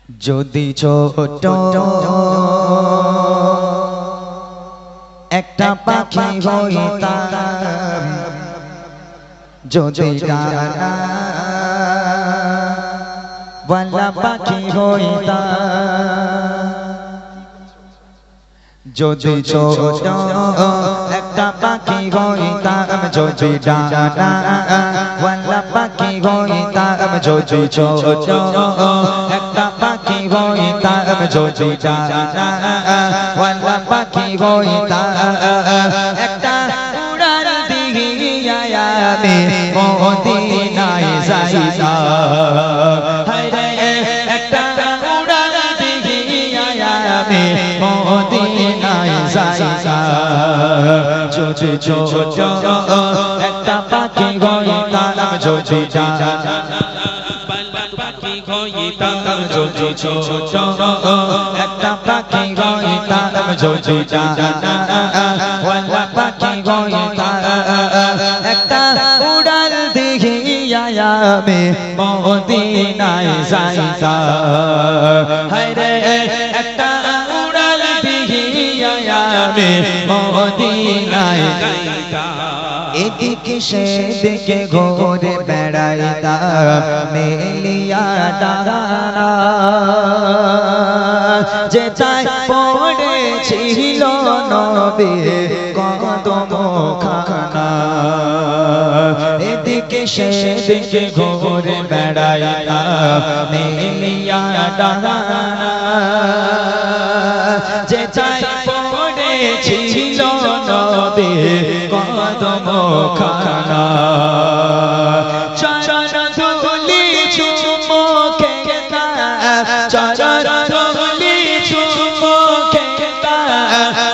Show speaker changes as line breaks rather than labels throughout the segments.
যদি ছোট একটা পাখি হইতাম, যদি ডানা ওয়ালা পাখি হইতাম, যদি ছোট একটা পাখি হইতাম, যদি ডানা ওয়ালা পাখি হইতাম, যদি ছোট একটা পাখি হইতাম, যদি ডানা ওয়ালা পাখি হইতাম, একটা উড়ান দিয়া আমি মদিনায় যাইতাম। হায়রে একটা উড়ান দিয়া আমি মদিনায় যাইতাম। যদি ছোট একটা পাখি হইতাম, যদি ডানা পাখি হইতাম, যদি ছোট একটা পাখি হইতাম, যদি ডানা ওয়ালা পাখি হইতাম, একটা উড়াল দিয়া আমি মদিনায় যাইতাম। হায়রে একটা উড়াল দিয়া আমি মদিনায় যাইতাম। এদিকে সেদিকে ঘুরে বেড়াইতাম মেলিয়া ডানা, যেথায় পড়েছিল নবীর কদম খানা। এদিকে সেদিকে ঘুরে বেড়াইতাম মেলিয়া ডানা, যেথায় পড়েছিল নবীর কদম খানা। চরণ ধুলি চুমো খেতাম, চরণ ধুলি চুমো খেতাম,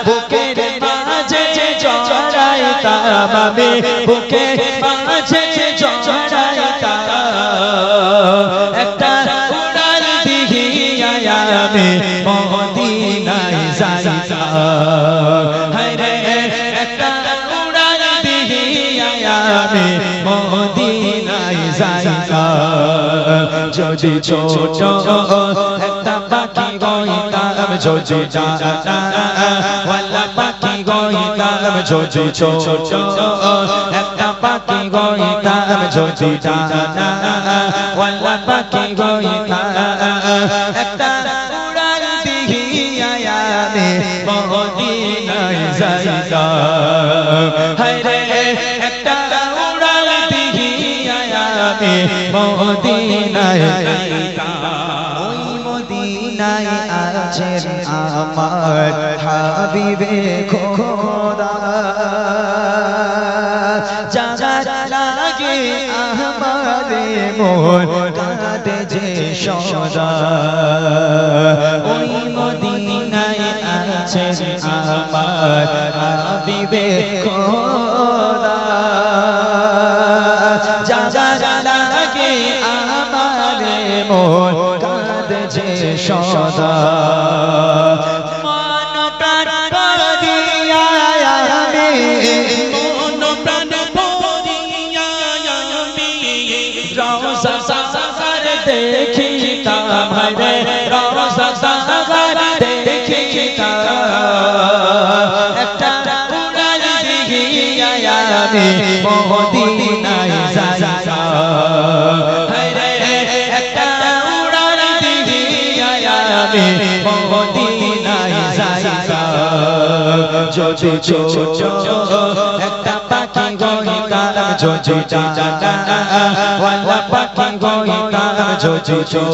বুকের মাঝে জড়াইতাম আমি, বুকের মাঝে জড়াইতাম। একটা উড়াল দিয়া আমি মদিনায় যাইতাম। হায়রে একটা উড়াল দিয়া আমি মদিনায় যাইতাম। যদি ছোট একটা পাখি হইতাম, যদি ডানা ওয়ালা পাখি হইতাম, যদি ছোট একটা পাখি হইতাম, যদি ডানা ওয়ালা পাখি হইতাম, একটা উড়াল দিয়া আমি মদিনায় যাইতাম। হায়রে একটা উড়াল দিয়া আমি মদিনায় যাইতাম। ওই মদিনায় আছেন আমার হাবিবে খোদা, যার লাগে আমারে মন কাঁদে যে সদা। ওই মদিনায় আছেন আমার হাবিবে খোদা, যার লাগে আমারে মন কাঁদে যে সদা। মন প্রাণ দিয়া আমি, মন প্রাণ দিয়া আমি রওজা সাগর দেখিতাম, হায়রে রওজা সাগর দেখিতাম। একটা উড়াল দিয়া আমি মদিনায় যাইতাম। হায়রে একটা উড়াল দিয়া আমি মদিনায় যাইতাম। যদি ছোট একটা পাখি হইতাম, যদি ডানা ওয়ালা পাখি হইতাম, যদি ছোট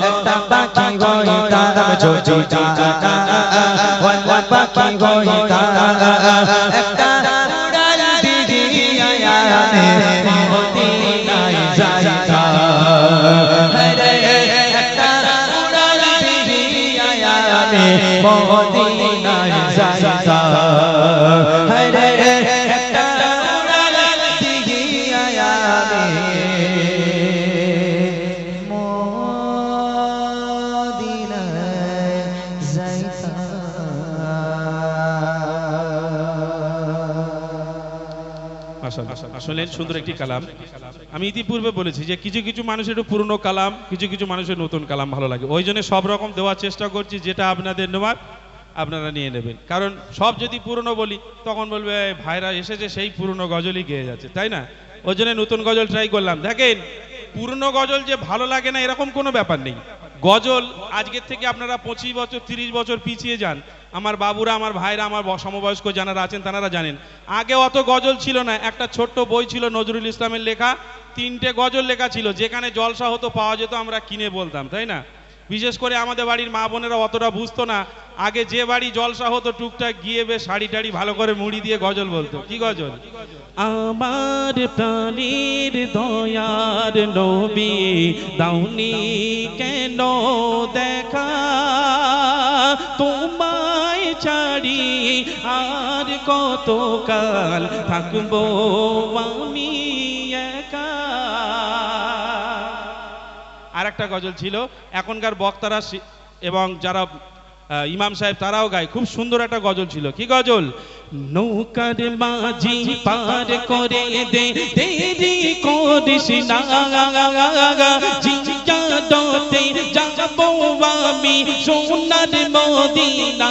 একটা পাখি হইতাম, যদি ডানা ওয়ালা পাখি হইতাম, একটা উড়াল দিয়া আমি মদিনায় যাইতাম। হায়রে একটা উড়াল দিয়া আমি মদিনায় যাইতাম। হায়রে একটা উড়াল দিয়া আমি মদিনায় যাইতাম।
আসলে সুন্দর একটি কালাম। আমি ইতিপূর্বে বলেছি যে কিছু কিছু মানুষের একটু পুরনো কালাম, কিছু কিছু মানুষের নতুন কালাম ভালো লাগে, ওই জন্য সব রকম দেওয়ার চেষ্টা করছি, যেটা আপনাদের নেওয়ার আপনারা নিয়ে নেবেন। কারণ সব যদি পুরনো বলি তখন বলবে ভাইরা এসেছে সেই পুরনো গজলই গেয়ে যাচ্ছে, তাই না? ওই জন্য নতুন গজল ট্রাই করলাম। দেখেন, পুরনো গজল যে ভালো লাগে না এরকম কোনো ব্যাপার নেই। গজল আজকের থেকে আপনারা 25 বছর 30 বছর পিছিয়ে যান, আমার বাবুরা, আমার ভাইরা, আমার সমবয়স্ক যারা আছেন তারা জানেন, আগে অত গজল ছিল না। একটা ছোট্ট বই ছিল নজরুল ইসলামের লেখা, 3টে গজল লেখা ছিল, যেখানে জলসা হতো পাওয়া যেত, আমরা কিনে বলতাম, তাই না? বিশেষ করে আমাদের বাড়ির মা বোনেরা অতটা বুঝতো না। আগে যে বাড়ি জলসা হতো টুকটাক গিয়ে বেশ শাড়ি টাড়ি ভালো করে মুড়ি দিয়ে গজল বলতো। কি গজল? আমার প্রাণীর দয়ার নবী দাউনি কেন দেখা, তোমায় ছাড়ি আর কতকাল থাকবো আমি একা। আর একটা গজল ছিল, এখনকার বক্তারা এবং যারা ইমাম সাহেব তারাও গায়, খুব সুন্দর একটা গজল ছিল। কি গজল? নৌকার মাঝি পার করে দে দেরি করিস না, জিয়াদতে যাবো আমি সোনার মদিনা।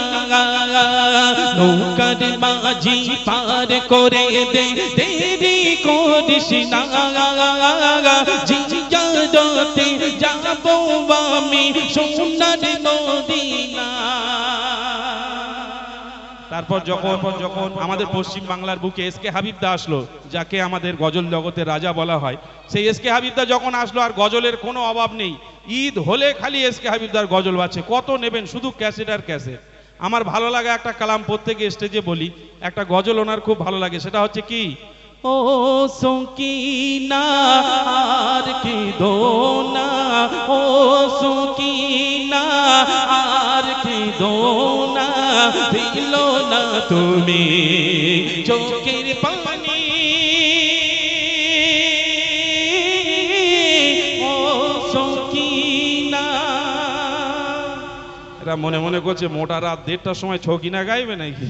নৌকার মাঝি পার করে দে দেরি করিস না, জিয়াদতে যাবো আমি সোনার মদিনা। তারপর যখন আমাদের পশ্চিম বাংলার বুকে এস কে হাবিবদা আসলো, যাকে আমাদের গজল জগতের রাজা বলা হয়, সেই এস কে হাবিবদা যখন আসলো আর গজলের কোনো অভাব নেই, ঈদ হলে খালি এস কে হাবিবদার গজল বাজছে। কত নেবেন, শুধু ক্যাসেট আর ক্যাসেট। আমার ভালো লাগা একটা কালাম প্রত্যেকে স্টেজে বলি, একটা গজল ওনার খুব ভালো লাগে, সেটা হচ্ছে কি, ও সকিনা আর কি দোনা, ও সকিনা আর কি দোনা, দিল না তুমি চোখের পানি, ও সকিনা। এরা মনে মনে করছে মোটা রাত 1:30টার সময় ছকিনা গাইবে নাকি?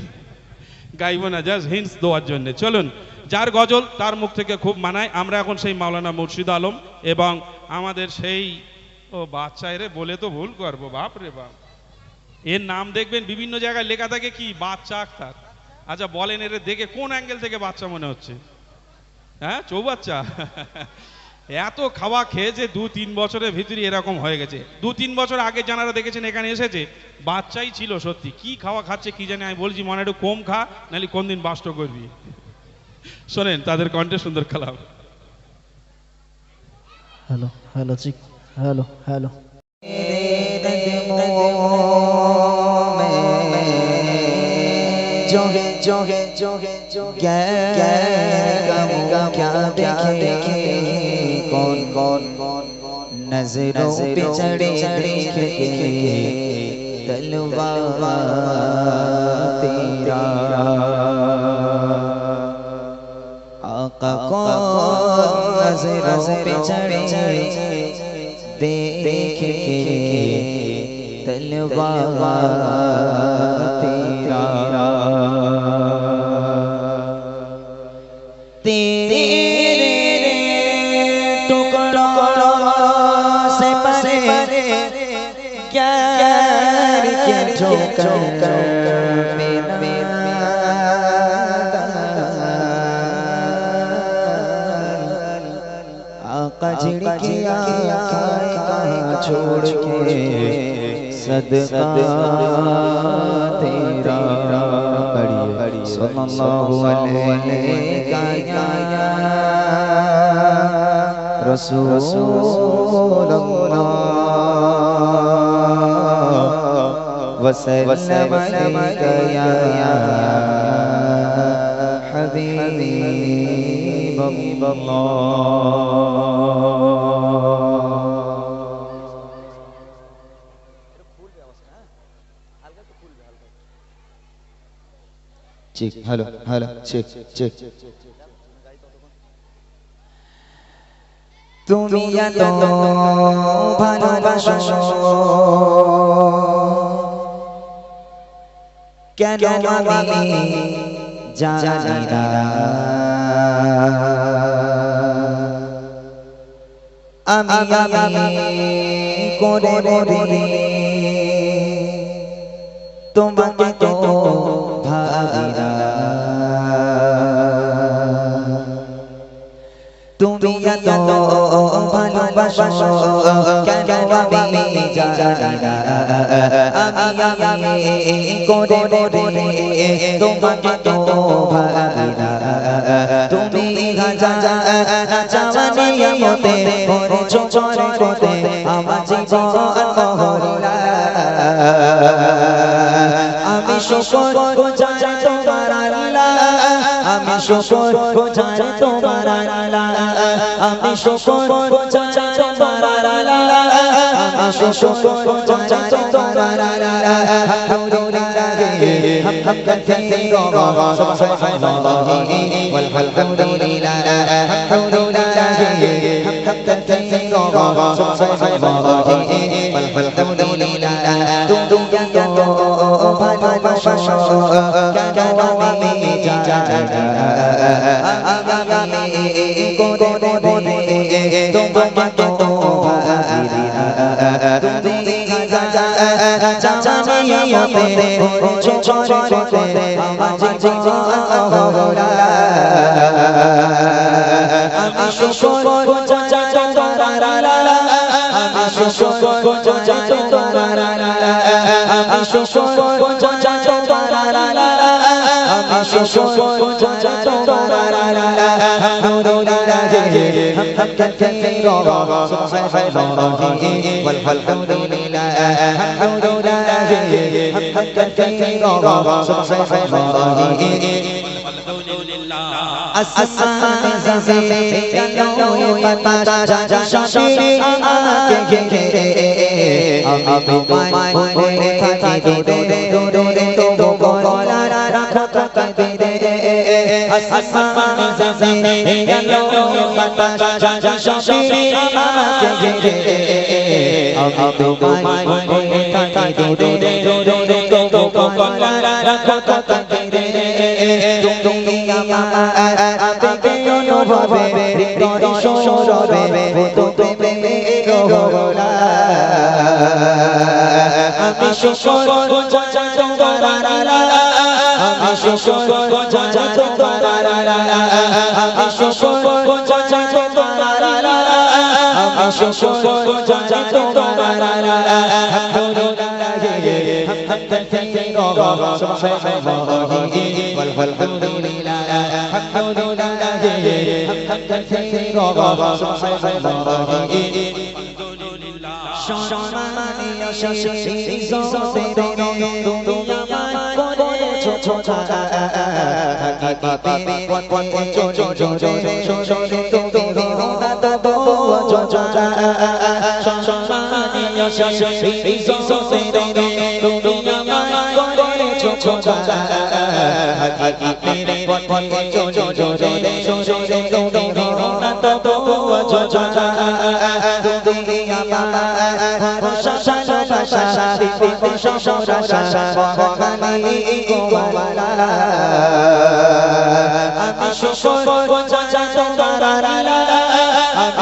গাইব না, জাস্ট হিন্টস দেওয়ার জন্য। চলুন, যার গজল তার মুখ থেকে খুব মানায়। আমরা এখন সেই মাওলানা মুর্শিদ আলম এবং আমাদের সেই বাচ্চা, এরে বলে তো ভুল করবো, বাপ রে বাপ, এর নাম দেখবেন বিভিন্ন জায়গায় লেখা থাকে কি, বাচ্চা আক্তার। আচ্ছা বলেন, এর দেখে কোন অ্যাঙ্গেল থেকে বাচ্চা মনে হচ্ছে? হ্যাঁ, চৌবাচ্চা। এত খাওয়া খেয়েছে 2-3 বছরের ভিতরে এরকম হয়ে গেছে। 2-3 বছর আগে যারা দেখেছেন এখানে এসেছে, বাচ্চাই ছিল সত্যি। কি খাওয়া খাচ্ছে কি জানি, আমি বলছি মনে একটু কম খা, নাহলে কোন দিন বাস্ট করবি। শোনেন তাদের কণ্ঠে সুন্দর কালাম।
হ্যালো হ্যালো চিক, হ্যালো হ্যালো। जोगे जोगे जोगे जोगे क्या देखे कौन कौन नजरों पे चढ़े देखे तलवा तेरा आका कौन नजरों पे चढ़े देखे तलवा तेरा तेरे टुकड़ों से परे क्या के ठोकर आका झिड़किया छोड़ के सदका तेरा करिए सल्लल्लाहु अलैहि रसूलुल्लाह वसल्लम अलैका या हबीबल्लाह। Check, hello hello, check check. তুমি এত ভালোবাসো কেন আমি জানি না আমি করে রে তোমাকে তো ভাবি না তুমি এত ভালোবাসো কেন আমি জানি না আমি করে রে তোমাকে তো ভাবি না তুমি জানিয়া মতে চোখে কোতে আমার জীবন মহলা আমি শুকর গুজার তোমার আল্লাহ আমি শুকর গুজার তোমার আল্লাহ আমি শুকর গুজার তোমার আল্লাহ আমি শুকর গুজার তোমার আল্লাহ আলহামদুলিল্লাহ হামদান কাসীরা সুবহানাল্লাহি ওয়াল হামদুলিল্লাহ আলহামদুলিল্লাহ হামদান কাসীরা সুবহানাল্লাহি ওয়াল হামদুলিল্লাহ তুমি তো ভালোবাসো কেন আমি জানি না আমি করে তোমাকে তো ভাবি না তুমি জানিয়া মতে চোখে আমার জীবন মহলা আমি শুকর গুজার তোমার আল্লাহ আমি শুকর গুজার তোমার আল্লাহ আমি শুকর গুজার তোমার আল্লাহ আমি শুকর গুজার তোমার আল্লাহ আলহামদুলিল্লাহ হামদান কাসীরা সুবহানাল্লাহি ওয়াল হামদুলিল্লাহ আলহামদুলিল্লাহ হামদান কাসীরা সুবহানাল্লাহি আসমান জমিন জানো বাতাস শাশি আমাকে ঘিরে আমি তোমায় মনে থাকি দূরে দূরে তো গলা রাখো কাঁদে আসমান জমিন জানো বাতাস শাশি আমাকে ঘিরে আমি তোমায় মনে থাকি দূরে দূরে তো গলা রাখো কাঁদে তুমি আমার আবেগে অনুভবে হৃদয় সৌরভে তুমি গহরা আমি শুকর গুজার তোমার আল্লাহ আমি শুকর গুজার তোমার আল্লাহ আমি শুকর গুজার তোমার আল্লাহ আমি শুকর গুজার তোমার আল্লাহ আলহামদুলিল্লাহ হামদান কাসীরা সুবহানাল্লাহি ওয়াল হামদুলিল্লাহ আলহামদুলিল্লাহ হামদান কাসীরা সুবহানাল্লাহি সম্মানীয় শেষে জোতে তুমি আমায় করেছো ছোটা হাকিকাতে পথে চলে তুমি না তো ছোটা সম্মানীয় শেষে জোতে তুমি আমায় করেছো ছোটা হাকিকাতে পথে চলে তুমি না তো ছোটা তুমি আমার ভরসা ভালোবাসা বিপদ সরাসা মহামালী গোমালা আমি শুকর গুজার তোমার আল্লাহ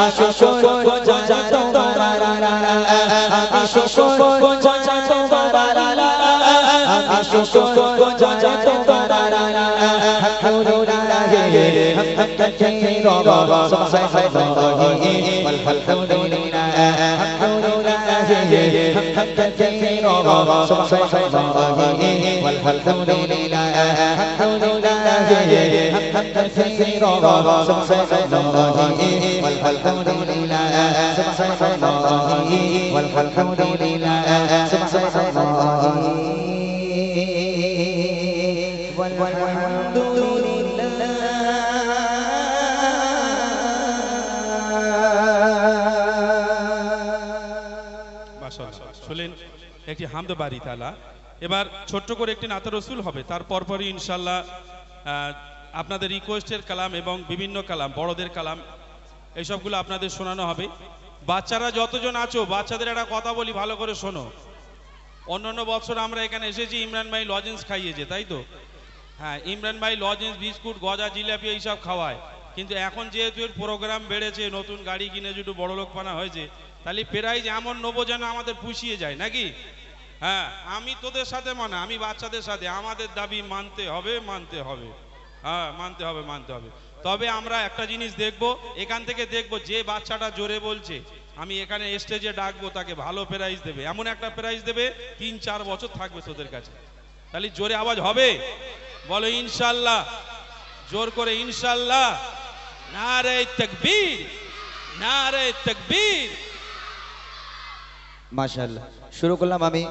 আমি শুকর গুজার তোমার আল্লাহ আমি শুকর গুজার তোমার আল্লাহ আমি শুকর গুজার তোমার আল্লাহ আলহামদুলিল্লাহ হামদান কাসীরা সুবহানাল্লাহি ওয়াল হামদুলিল্লাহ حمدا كثيرا سبحانه والحمد لله الحمد لله حمدا كثيرا سبحانه والحمد لله سبحانه والحمد لله سبحانه والحمد
শুনলেন একটি হামদ বাড়ি তালা। এবার ছোট্ট করে একটি নাতে রসুল হবে, তার পরপরই ইনশাল্লাহ আপনাদের রিকোয়েস্টের কালাম এবং বিভিন্ন কালাম, বড়দের কালাম, এইসবগুলো আপনাদের শোনানো হবে। বাচ্চারা যতজন আছো, বাচ্চাদের একটা কথা বলি, ভালো করে শোনো। অন্যান্য বছর আমরা এখানে এসেছি, ইমরান ভাই লজেন্স খাইয়েছে, তাই তো? হ্যাঁ, ইমরান ভাই লজেন্স, বিস্কুট, গজা, জিলাপি এইসব খাওয়ায়। কিন্তু এখন যেহেতু এর প্রোগ্রাম বেড়েছে, নতুন গাড়ি কিনে যেটু বড় লোকপানা হয়েছে, তাহলে প্রাইজ এমন নেবো যেন আমাদের পুষিয়ে যায় নাকি। হ্যাঁ, আমি তোদের সাথে মানে আমি বাচ্চাদের সাথে, আমাদের দাবি মানতে হবে, মানতে হবে। হ্যাঁ, মানতে হবে, মানতে হবে। তবে আমরা একটা জিনিস দেখব, এখান থেকে দেখব যে বাচ্চাটা জোরে বলছে আমি এখানে স্টেজে ডাকবো, তাকে ভালো প্রাইজ দেবে, এমন একটা প্রাইজ দেবে 3-4 বছর থাকবে তোদের কাছে। তাহলে জোরে আওয়াজ হবে, বলো ইনশাল্লাহ, জোর করে ইনশাল্লাহ। নারে তাকবীর, নারে তাকবীর।
মাশাআল্লাহ। শুরু করলাম আমি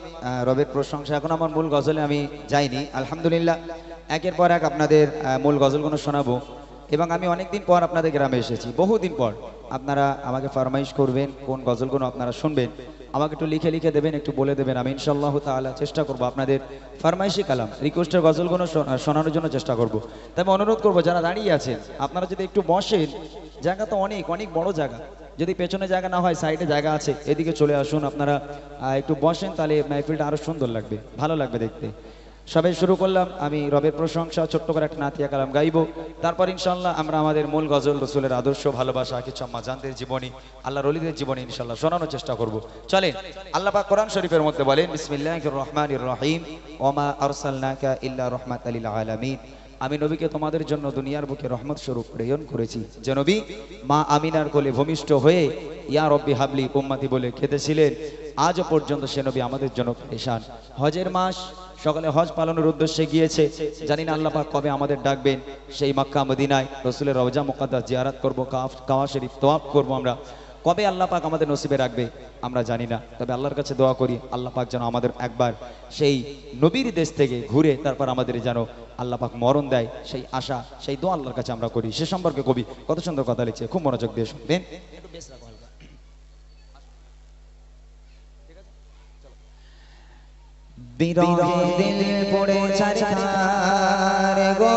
রবের প্রশংসা। এখন আমার মূল গজলে আমি যাইনি, আলহামদুলিল্লাহ। একের পর এক আপনাদের মূল গজলগুলো শোনাবো। এবং আমি অনেকদিন পর আপনাদের গ্রামে এসেছি, বহুদিন পর। আপনারা আমাকে ফরমাইশ করবেন কোন গজলগুলো আপনারা শুনবেন, আমাকে একটু লিখে লিখে দেবেন, একটু বলে দেবেন। আমি ইনশাআল্লাহ তাআলা চেষ্টা করব আপনাদের ফরমাইশি কালাম, রিকোয়েস্টের গজলগুলো শোনানোর জন্য চেষ্টা করব। তবে অনুরোধ করব যারা দাঁড়িয়ে আছেন আপনারা যদি একটু বসেন, জায়গা তো অনেক অনেক বড় জায়গা, যদি পেছনে জায়গা না হয় সাইডে জায়গা আছে, এদিকে চলে আসুন। আপনারা একটু বসেন, তাহলে মাহফিলটা আরো সুন্দর লাগবে, ভালো লাগবে দেখতে। সবাই শুরু করলাম আমি রবের প্রশংসা, ছোট্ট করে একটা নাতিয়া কালাম গাইবো। তারপর ইনশাআল্লাহ আমরা আমাদের মূল গজল, রসুলের আদর্শ, ভালোবাসা, কিছু আম্মাজানদের জীবনী, আল্লাহর ওলিদের জীবনী ইনশাআল্লাহ শোনানোর চেষ্টা করব। চলেন, আল্লাহ পাক কোরআন শরীফের মধ্যে বলেন, বিসমিল্লাহির রহমানির রহিম, ওমা আরসালনাকা ইল্লা রাহমাতাল লিল আলামিন। আমি নবীকে তোমাদের জন্য দুনিয়ার বুকে রহমত স্বরূপ প্রেরণ করেছি। যে নবী মা আমিনার কোলে ভূমিষ্ঠ হয়ে ইয়া রব্বি হাবলি উম্মতি বলে খেতেছিলেন, আজও পর্যন্ত সে নবী আমাদের জন্য পেরেশান। হজের মাস, সকালে হজ পালনের উদ্দেশ্যে গিয়েছে, জানি না আল্লাহ পাক কবে আমাদের ডাকবেন সেই মক্কা মদিনায় রসুলের রওজা মুকাদ্দাস জিয়ারত করব, কাবা শরীফ তওয়াফ করব। আমরা কবে আল্লাহ পাক আমাদের নসিবে রাখবে আমরা জানি না, তবে আল্লাহর কাছে দোয়া করি আল্লাহ পাক যেন আমাদের একবার সেই নবীর দেশ থেকে ঘুরে তারপর আমাদের যেন আল্লাহ পাক মরণ দেয়, সেই আশা, সেই দোয়া আল্লাহর কাছে আমরা করি। সে সম্পর্কে কবি কত সুন্দর কথা লিখছে, খুব মনোযোগ দিয়ে শুনবেন। বিরহে দিল পড়ে ছাড়খার গো,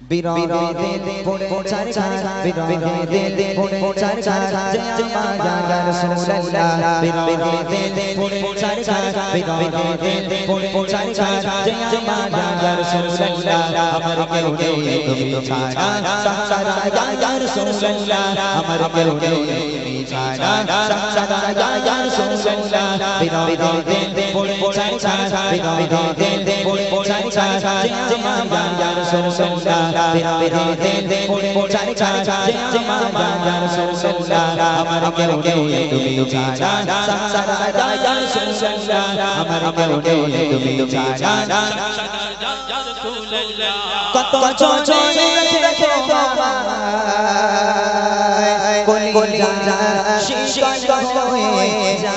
বিরহে দিল পড়ে ছাড়খার, বিরহে দিল পড়ে ছাড়খার, জয় মায়া ইয়া রাসূলুল্লাহ। বিরহে দিল পড়ে ছাড়খার, বিরহে দিল পড়ে ছাড়খার, জয় মায়া ইয়া রাসূলুল্লাহ। আমার কেউ নেই তুমি ছাড়া, সারা ইয়া রাসূলুল্লাহ। আমার কেউ নেই তুমি ছাড়া, সারা ইয়া রাসূলুল্লাহ। বিরহে দিল পড়ে ছাড়খার, বিরহে দিল পড়ে ছাড়খার, জয় মায়া ইয়া রাসূলুল্লাহ। বিরহে দিল পড়ে ছাড়খার, জয় মায়া ইয়া রাসূলুল্লাহ। আমার কেউ নেই তুমি ছাড়া, সারা ইয়া রাসূলুল্লাহ। আমার কেউ নেই তুমি ছাড়া, কত চলে রেখে তোমায় কলিজা শীতল হয়ে যা।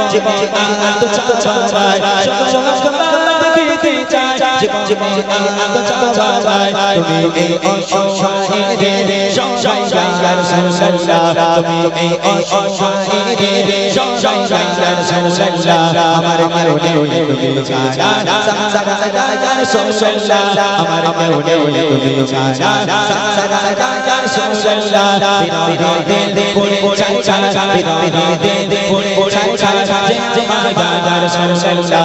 জীবনে জীবনে জীবনে আলো চালায় তুমি এই অসহায়ের সংসার ইয়া রাসূলুল্লাহ তুমি এই অসহায়ের সংসার ইয়া রাসূলুল্লাহ আমার কেউ নেই তুমি ছাড়া সংসার ইয়া রাসূলুল্লাহ আমার কেউ নেই তুমি ছাড়া সংসার ইয়া রাসূলুল্লাহ বিরহে পড়ে ছাড়া বিরহে পড়ে ছাড়া যে মায়া রাসূলুল্লাহ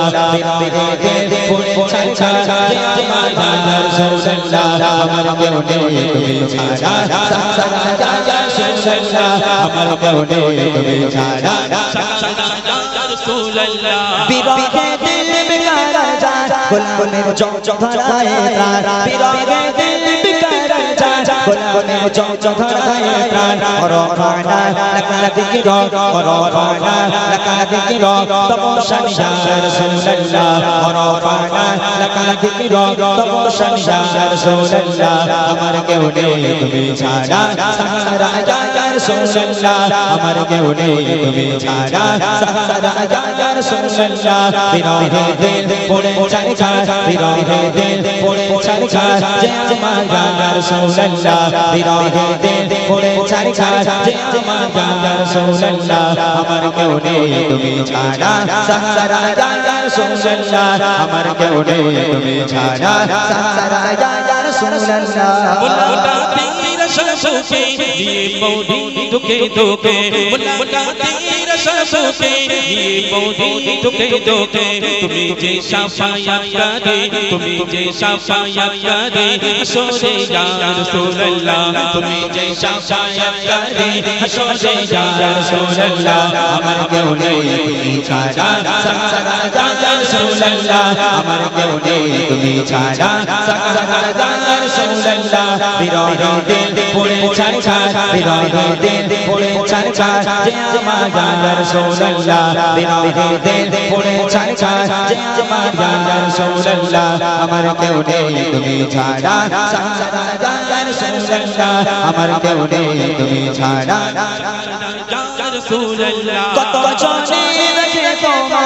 বিরহে পড়ে ছাড়া যে মায়া রাসূলুল্লাহ আমার কেউ নেই তুমি ছাড়া সংসার ইয়া রাসূলুল্লাহ আমার কেউ নেই তুমি ছাড়া বিরহে দিল বিকার যায় গোলামের চোখ ধরায় প্রাণ বিরহে দিল বিকার যায় গোলামের চোখ ধরায় প্রাণ রফানা লাকা যিকর রফানা লাকা যিকর তপশান ইয়া রাসূলুল্লাহ রফানা লাকা যিকর তপশান ইয়া রাসূলুল্লাহ আমার কেউ নেই তুমি ছাড়া সাহারা ইয়া রাসূলুল্লাহ আমার কেউ নেই তুমি ছাড়া সাহারা ইয়া রাসূলুল্লাহ বিরহে দিল পড়ে ছাড়া বিরহে দিল পড়ে ছাড়া যে আমার ইয়া রাসূলুল্লাহ বিরহে দিল পড়ে ছাড়া যে আমার ইয়া রাসূলুল্লাহ আমার কেউ নেই তুমি ছাড়া সাহারা ইয়া রাসূলুল্লাহ আমার কেউ নেই তুমি ছাড়া সাহারা ইয়া রাসূলুল্লাহ
মুলাকা তেরা শাসকে দিয়ে মৌদি দুকে দুকে মুলাকা তেরা শাসকে দিয়ে মৌদি দুকে দুকে তুমি যে শাফায়াত করে তুমি যে শাফায়াত করে হাসরে ইয়া রাসূলুল্লাহ তুমি যে শাফায়াত করে হাসরে ইয়া রাসূলুল্লাহ
আমার কেউ নেই তুমি ছাড়া সাহারা ইয়া রাসূলুল্লাহ আমার কেউ নেই তুমি ছাড়া সাহারা ইয়া রাসূলুল্লাহ বিরহে দিল পড়ে ছাড়া বিরহে দিল পড়ে ছাড়া যে আমার ইয়া রাসূলুল্লাহ বিরহে দিল পড়ে ছাড়া যে আমার ইয়া রাসূলুল্লাহ আমার কেউ নেই তুমি ছাড়া সাহারা ইয়া রাসূলুল্লাহ আমার কেউ নেই তুমি ছাড়া কত জনে দেখে তোমায়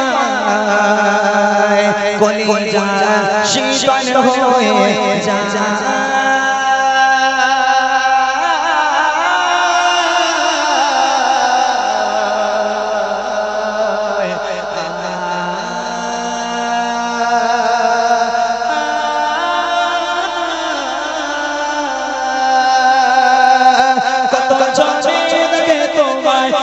কলিজা শীতল হয়ে যায়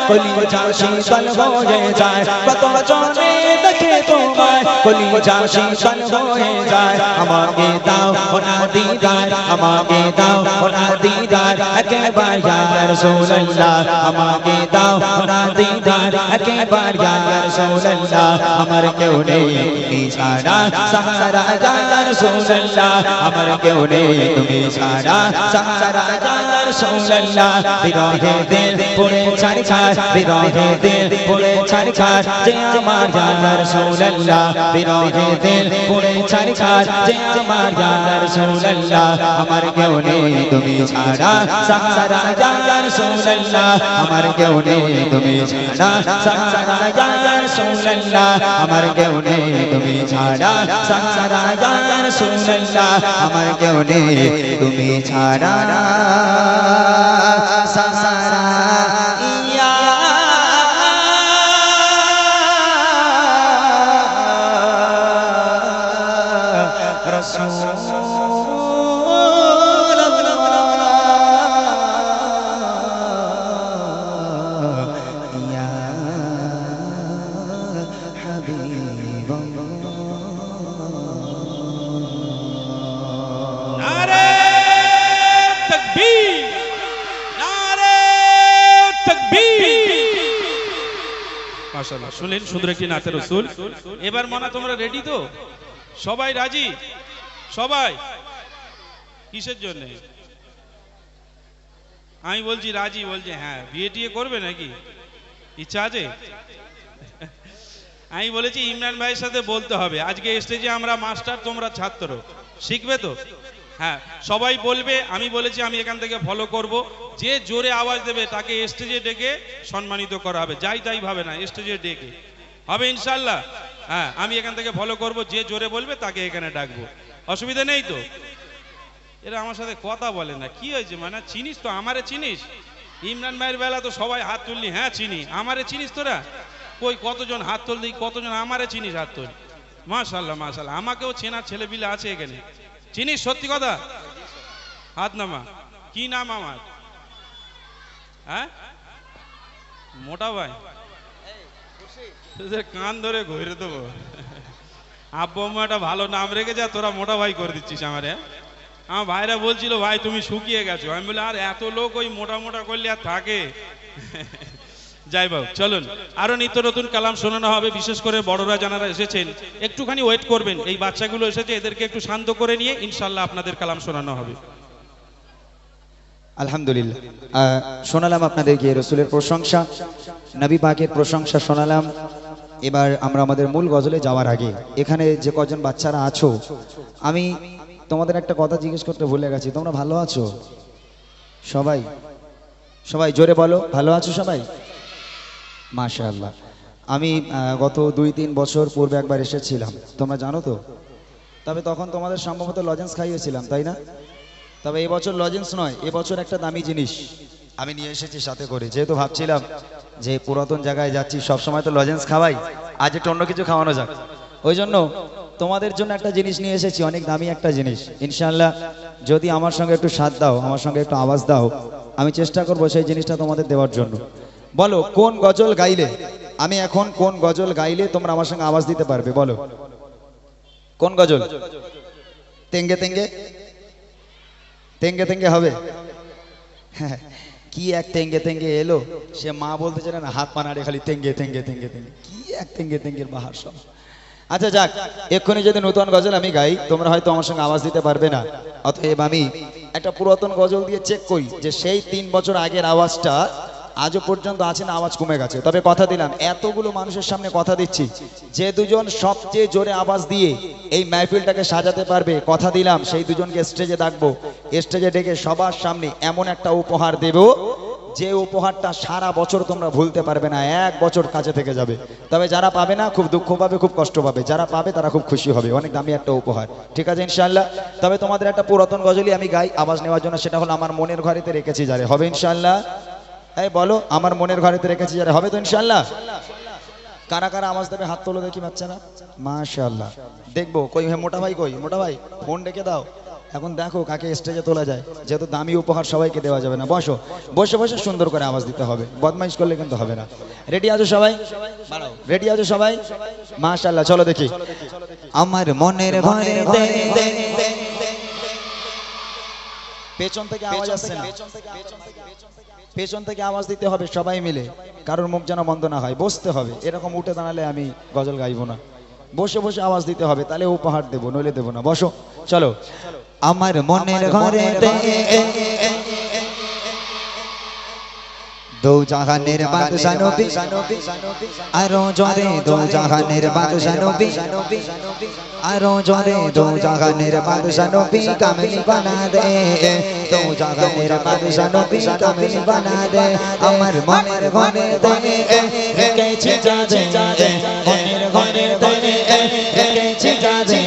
কলিজা শীতল হয়ে যায় কত জনে দেখে তোমায় কলিজা শীতল হয়ে যায় আমাকে দাও ওনা দিদার আমাকে দাও ওনা দিদার একবার ইয়া রাসূলুল্লাহ আমাকে দাও ওনা দিদার একবার ইয়া রাসূলুল্লাহ আমার কেউ নেই তুমি ছাড়া সাহারা ইয়া রাসূলুল্লাহ আমার কেউ নেই তুমি ছাড়া সাহারা ইয়া রাসূলুল্লাহ বিরহে দিল পড়ে ছাড়া বিরহে দিল পড়ে ছাড়া যে আমার ইয়া রাসূলুল্লাহ বিরহে দিল পড়ে ছাড়া যে আমার ইয়া রাসূলুল্লাহ আমার কেউ নেই তুমি ছাড়া সাহারা ইয়া রাসূলুল্লাহ আমার কেউ নেই তুমি ছাড়া সাহারা ইয়া রাসূলুল্লাহ আমার কেউ নেই তুমি ছাড়া সাহারা ইয়া রাসূলুল্লাহ আমার কেউ নেই তুমি ছাড়া সাহারা
মাশাআল্লাহ শুনলেন সুন্দর একটি নাতে রাসূল এবার মনে তোমরা রেডি তো সবাই রাজি সবাই কিসের জন্য আমি বলছি রাজি বলছে হ্যাঁ বিয়ে টিয়ে করবে নাকি ইচ্ছা আছে আমি বলেছি ইমরান ভাইয়ের সাথে বলতে হবে আজকে স্টেজে আমরা মাস্টার তোমরা ছাত্র শিখবে তো হ্যাঁ সবাই বলবে আমি বলেছি আমি এখান থেকে ফলো করব যে জোরে আওয়াজ দেবে তাকে স্টেজে ডেকে সম্মানিত করা হবে যাই তাই ভাবে না স্টেজে ডেকে হবে ইনশাআল্লাহ হ্যাঁ আমি এখান থেকে ফলো করব যে জোরে বলবে তাকে এখানে ডাকবো অসুবিধা নেই তো? এরা আমার সাথে কথা বলে না, কি হয়েছে? মানে চিনিস তো আমারে? চিনিস? ইমরান ভাইয়ের বেলা তো সবাই হাত তুললি, হ্যাঁ চিনি। আমারে চিনিস তোরা? কই কতজন হাত তুললি, কতজন আমারে চিনিস হাত তুল? মাশাআল্লাহ মাশাআল্লাহ, আমাকেও চেনার ছেলেপিলে আছে এখানে। চিনিস সত্যি কথা? হাত নামা। কি নাম আমার? হ্যাঁ মোটা ভাই, তোদের কান ধরে ঘুরে দেবো। আব্বু আম্মা একটা ভালো নাম রেখেছে আর তোরা মোটা ভাই করে দিচ্ছিস আমারে। আমার ভাইরা বলছিল ভাই তুমি শুকিয়ে গেছো। আমি বলি আর এত লোক ওই মোটা মোটা করলে আর থাকে? যাই বাবু চলুন, আরো নিত্য নতুন কালাম শোনানো হবে। বিশেষ করে বড়রা যারা এসেছেন একটুখানি ওয়েট করবেন। এই বাচ্চাগুলো এসেছে, এদেরকে একটু শান্ত করে নিয়ে ইনশাল্লাহ আপনাদের কালাম শোনানো হবে।
আলহামদুলিল্লাহ, শোনালাম আপনাদেরকে রসুলের প্রশংসা, নবী পাকের প্রশংসা শোনালাম। এবার আমরা আমাদের মূল গজলে যাওয়ার আগে এখানে যে কজন বাচ্চারা আছো, আমি তোমাদের একটা কথা জিজ্ঞেস করতে ভুলে গেছি। তোমরা ভালো আছো সবাই? সবাই জোরে বলো, ভালো আছো সবাই? মাশাআল্লাহ। আমি গত 2-3 বছর পূর্বে একবার এসেছিলাম, তোমরা জানো তো? তবে তখন তোমাদের সম্ভবত লজেন্স খাইয়েছিলাম, তাই না? তবে এবছর লজেন্স নয়, এবছর একটা দামি জিনিস আমি নিয়ে এসেছি সাথে করে। যেহেতু ভাবছিলাম যে পুরাতন জায়গায় যাচ্ছি, সবসময় তো লজেন্স খাওয়াই, আজ একটু অন্য কিছু খাওয়ানো যাক। ওই জন্য তোমাদের জন্য একটা জিনিস নিয়ে এসেছি, অনেক দামি একটা জিনিস। ইনশাআল্লাহ যদি আমার সঙ্গে একটু সাথ দাও, আমার সঙ্গে একটু আওয়াজ দাও, আমি চেষ্টা করবো সেই জিনিসটা তোমাদের দেওয়ার জন্য। বলো কোন গজল গাইলে, আমি এখন কোন গজল গাইলে তোমরা আমার সঙ্গে আওয়াজ দিতে পারবে? বলো কোন গজল? তেঙ্গে তেঙ্গে? তেঙ্গে তেঙ্গে হবে? হ্যাঁ, কি এক তেঙ্গে তেঙ্গে এলো, সে মা বলতে চায় না, হাত পা নাড়ে খালি তেঙ্গে তেঙ্গে তেঙ্গে তেঙ্গে, কি এক তেঙ্গে তেঙ্গের বাহার সব। আচ্ছা যাক, এক্ষুনি যদি নতুন গজল আমি গাই, তোমরা হয়তো আমার সঙ্গে আওয়াজ দিতে পারবে না। অতএব আমি একটা পুরাতন গজল দিয়ে চেক করি যে সেই 3 বছর আগের আওয়াজটা আজও পর্যন্ত আছে না আওয়াজ কমে গেছে। তবে কথা দিলাম, এতগুলো মানুষের সামনে কথা দিচ্ছি, যে দুজন সবচেয়ে জোরে আওয়াজ দিয়ে এই মাহফিলটাকে সাজাতে পারবে, কথা দিলাম সেই দুজনকে স্টেজে ডাকবো। স্টেজে ডেকে সবার সামনে এমন একটা উপহার দেব, যে উপহারটা সারা বছর তোমরা ভুলতে পারবে না, 1 বছর কাছে থেকে যাবে। তবে যারা পাবে না খুব দুঃখ পাবে, খুব কষ্ট পাবে, যারা পাবে তারা খুব খুশি হবে। অনেক দামি একটা উপহার, ঠিক আছে ইনশাআল্লাহ। তবে তোমাদের একটা পুরাতন গজলই আমি গাই আওয়াজ নেওয়ার জন্য, সেটা হলো আমার মনের ঘরেতে রেখেছি যারে। হবে ইনশাআল্লাহ? এই বলো আমার মনের ঘরেতে রেখেছি যারে, হবে তো ইনশাআল্লাহ? কারা কারা আওয়াজ দেবে হাত তোলো দেখি বাচ্চারা। মাশাআল্লাহ, দেখবো কই মোটা ভাই, কই মোটা ভাই, ফোন ডেকে দাও। এখন দেখো কাকে স্টেজে তোলা যায়, যেহেতু দামি উপহার সবাইকে দেওয়া যাবে না। বসো, বসে বসে সুন্দর করে আওয়াজ দিতে হবে, বদমাইশ করলে কিন্তু হবে না। রেডি আছো সবাই? রেডি আছো সবাই? মাশাআল্লাহ, চলো দেখি। আমার মনের ঘরেতে, পেছন থেকে আওয়াজ আসছে না, পেছন থেকে আওয়াজ দিতে হবে সবাই মিলে, কারোর মুখ যেন বন্ধ না হয়। বসতে হবে, এরকম উঠে দাঁড়ালে আমি গজল গাইবো না। বসে বসে আওয়াজ দিতে হবে, তাহলে উপহার দেবো, নইলে দেবো না। বসো, চলো। আমার মনের ঘরেতে দো জাহানের বাদশা নবী, আরো জোরে দো জাহানের বাদশা নবী, আরো জোরে দো জাহানের বাদশা নবী, কামিল বানা দে, দো জাহানের বাদশা নবী, কামিল বানা দে। আমার মনের ঘরেতে রেখেছি যারে, মনের ঘরেতে রেখেছি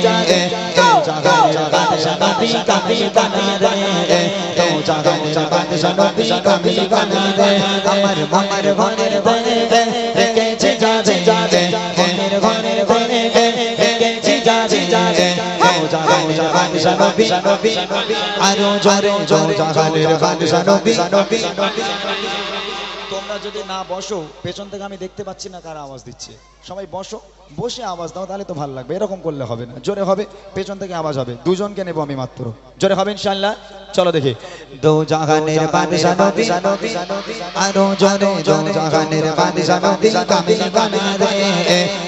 যারে, দো জাহানের বাদশা নবী, কামিল বানা দে, দো জাহানের বাদশা নবী, কামিল বানা দে। আমার মনের ঘরেতে রেখেছি যারে, মনের ঘরেতে রেখেছি যারে, দো জাহানের বাদশা নবী, আরো জোরে দো জাহানের বাদশা নবী। তোমরা যদি না বসো, পেছন থেকে আমি দেখতে পাচ্ছি না কারা আওয়াজ দিচ্ছে। সবাই বসো, বসে আওয়াজ দাও, তাহলে তো ভালো লাগবে। এরকম করলে হবে না, জোরে হবে, পেছন থেকে আওয়াজ হবে। দুজনকে নেব আমি মাত্র, জোরে হবে ইনশাআল্লাহ। চলো দেখি। দো জাহানের বাদশা নবী, আরো জোরে দো জাহানের বাদশা নবী, কামিল বানা দে,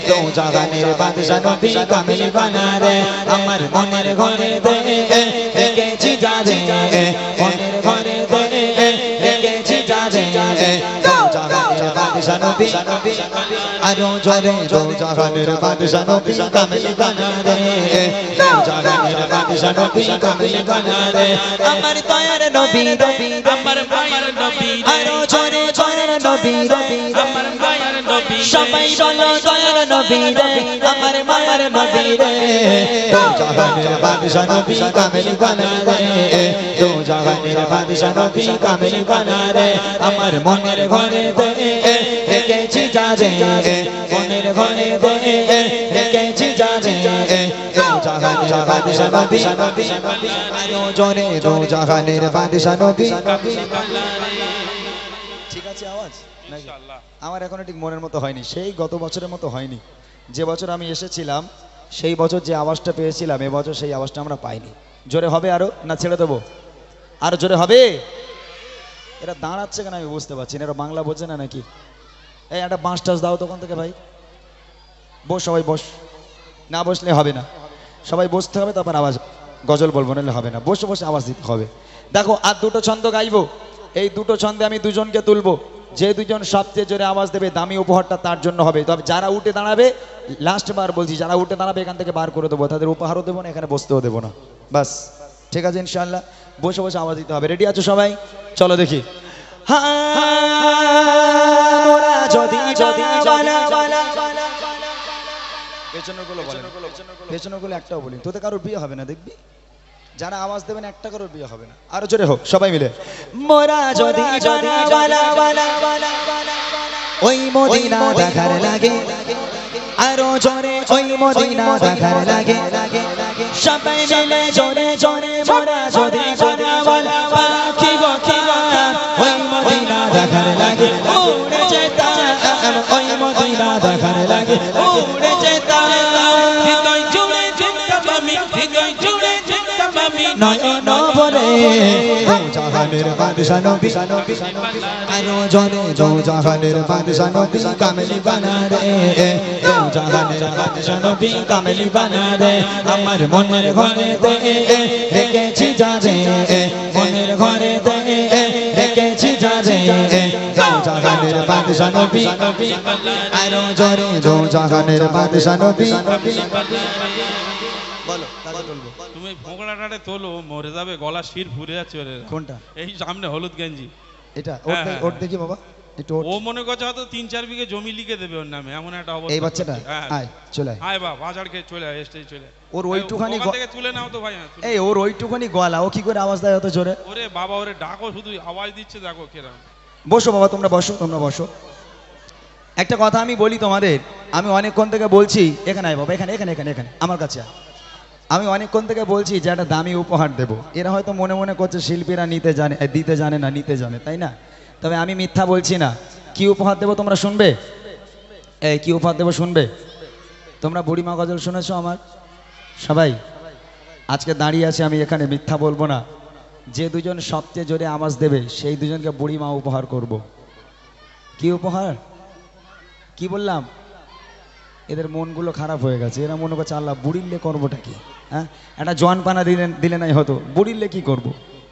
দো জাহানের বাদশা নবী, কামিল বানা দে। আমার মনের ঘরেতে রেখেছি যারে, মনের ঘরেতে রেখেছি যারে, দো জাহানের বাদশা নবী, আরো জোরে দো জাহানের বাদশা নবী, কামিল বানা দে, দো জাহানের বাদশা নবী কামিল বানা রে আমার দয়ার নবী
আমার মায়ের নবী
আরো জোরে জোরে নবী
আমার মায়ের নবী
সবাই বলো দয়ার নবী রে আমার মায়ের নবী রে দো জাহানের বাদশা নবী কামিল বানা রে দো জাহানের বাদশা নবী কামিল বানা রে আমার মনের ঘরে দে একেছি যারে মনের ঘরে দে একেছি যারে দো জাহানের বাদশা নবী আরো জোরে দো জাহানের বাদশা নবী ঠিক আছে আওয়াজ নাকি?
ইনশাআল্লাহ
আমার এখনো ঠিক মনের মতো হয়নি, সেই গত বছরের মতো হয়নি। যে বছর আমি এসেছিলাম সেই বছর যে আওয়াজটা পেয়েছিলাম এবছর সেই আওয়াজটা আমরা পাইনি। জোরে হবে আরো না ছেড়ে দেবো? আরো জোরে হবে? এরা দাঁড়াচ্ছে কেন আমি বুঝতে পারছি না, এরা বাংলা বোঝে না নাকি? এই একটা বাঁশ টাস দাও তখন থেকে ভাই। বস সবাই বস, না বসলে হবে না, সবাই বসতে হবে তারপর আওয়াজ গজল বলবো, নাহলে হবে না। বসে বসে আওয়াজ দিতে হবে। দেখো আর দুটো ছন্দ গাইবো, এই দুটো ছন্দে আমি দুজনকে তুলবো, যে দুজন সবচেয়ে জোরে আওয়াজ দেবে দামি উপহারটা তার জন্য হবে। তবে যারা উঠে দাঁড়াবে, লাস্ট বার বলছি, যারা উঠে দাঁড়াবে এখান থেকে বার করে দেবো, তাদের উপহারও দেবো না, এখানে বসতেও দেবো না। বাস ঠিক আছে ইনশাআল্লাহ, বসে বসে আওয়াজ দিতে হবে। রেডি আছো সবাই? চলো দেখি। পেছনগুলো একটাও বলি, তোদের কারোর বিয়ে হবে না দেখবি, যারা আওয়াজ দেবেন একটা করে বিয়ে হবে না। আরো জোরে হোক সবাই মিলে। মোরা যদি ওই মদিনা দেখার লাগে, আরো জোরে ওই মদিনা দেখার লাগে, সবাই মিলে জোরে জোরে মোরা যদি পাখি ওই মদিনা দেখার লাগে, উড়ে যেতাম ওই মদিনা দেখার লাগে, উড়ে যেতাম
হৃদয় জুড়ে যেতাম আমি, হৃদয় জুড়ে যেতাম আমি
নয়ন ভরে জাহানের বাদশা নবী আরো জনে জো জাহানের বাদশা নবী কামেলি বানা রে জাহানের বাদশা নবী কামেলি বানা রে আমার মনের ঘরে দে রেখেছি যারে মনের ঘরে দে রেখেছি যারে জাহানের বাদশা নবী আরো জনে জো জাহানের বাদশা নবী বলো তাকে বলবো।
তুমি ফোঁকড়াটারে তোলো, মরে যাবে, গলা শির ফুরে যাচ্ছে ওরে।
কোনটা?
এই সামনে হলুদ গেঞ্জি,
এটা
হ্যাঁ, হ্যাঁ,
ওর দেখি বাবা একটু ওর।
ও মনে করছে হয়তো 3-4 বিঘে জমি লিখে দেবে ওর নামে, এমন একটা অবস্থা।
এই বাচ্চাটা
করছে। হ্যাঁ,
আয় চলে আয়।
আয় বাবা, বাজার খেয়ে চলে আয়, স্টেজ চলে আয়।
ওর ওইটুখানি
ওখান থেকে তুলে নাও তো ভাই। হ্যাঁ, তুলে।
এই ওর ওইটুখানি গলা, ও কি করে আওয়াজ দেয় অত জোরে?
ওরে বাবা, ওরে ডাকো, শুধু আওয়াজ দিচ্ছে, দেখো কেরাম।
বসো বাবা, তোমরা বসো, তোমরা বসো। একটা কথা আমি বলি তোমাদের, আমি অনেকক্ষণ থেকে বলছি, এখানে আয় বাবা, এখানে এখানে এখানে এখানে আমার কাছে আয়। আমি অনেকক্ষণ থেকে বলছি যে একটা দামি উপহার দেবো, এরা হয়তো মনে মনে করছে শিল্পীরা দিতে জানে না, নিতে জানে, তাই না? তবে আমি মিথ্যা বলছি না। কি উপহার দেবো তোমরা শুনবে? এই কি উপহার দেবো শুনবে? তোমরা বুড়িমা গজল শুনেছো আমার সবাই? আজকে দাঁড়িয়ে আছে আমি এখানে, মিথ্যা বলবো না। যে দুজন সবচেয়ে জোরে আওয়াজ দেবে সেই দুজনকে বুড়িমা উপহার করব। কি উপহার? কি বললাম? এদের মনগুলো খারাপ হয়ে গেছে, এরা মনে করছে আল্লাহ বুড়িলে করবোটা কি? একটা জোয়ান পানা দিলে নাই হতো, বুড়িলে কি করব?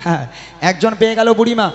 হ্যাঁ, একজন পেয়ে গেল বুড়িমা,